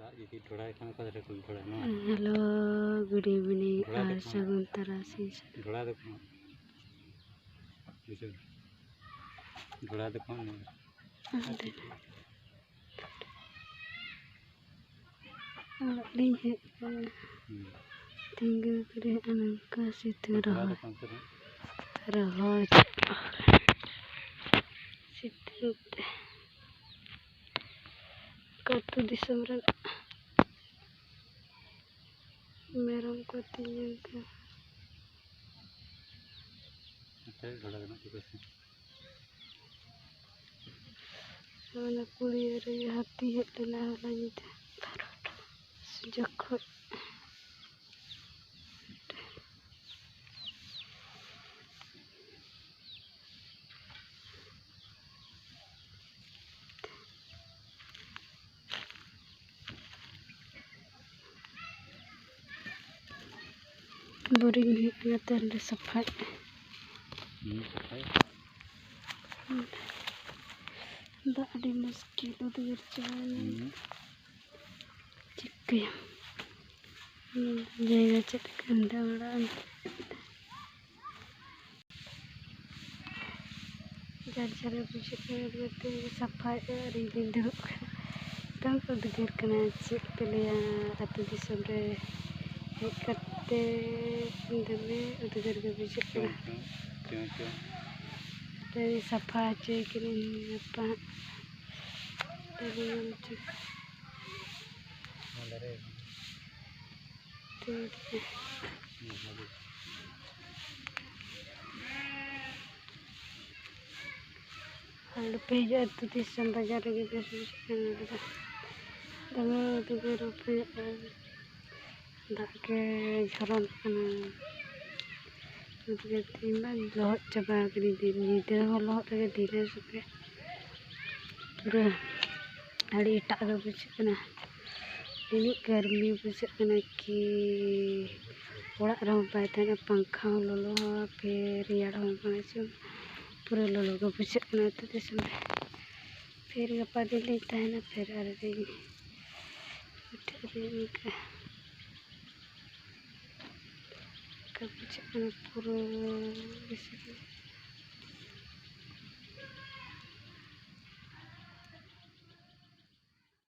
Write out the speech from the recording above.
hello good evening और सगुन तरासी tinggal kiri anak kasih terah situ kartu di semran merah kotinya ke mana kuliah ya hati telah lanjut sejak boring ngaten de sapai dak di masjid itu kerjaan cek jaga cek kendaraan cara bersikap berarti sapai hari dulu kan terdengar kena cek pilihan atau di sore kate indeme udah kerja bersikap dari sapa cek ini apa dari yang cek lebih jatuh di sampai jadi gitu dengan 3 rupiah tak ke jalan kana untuk timbang lo coba kini di lo ke di sampai pura hari tak ke busuk kana ini गर्मी busuk kana ki orang ramai tanya पंखा lo फिर यार हम पहुंचे पूरे लोगों को पूछे ना तो इसमें फिर गप्पा दे लेता है ना फिर आ रही का पूछे ना पूरे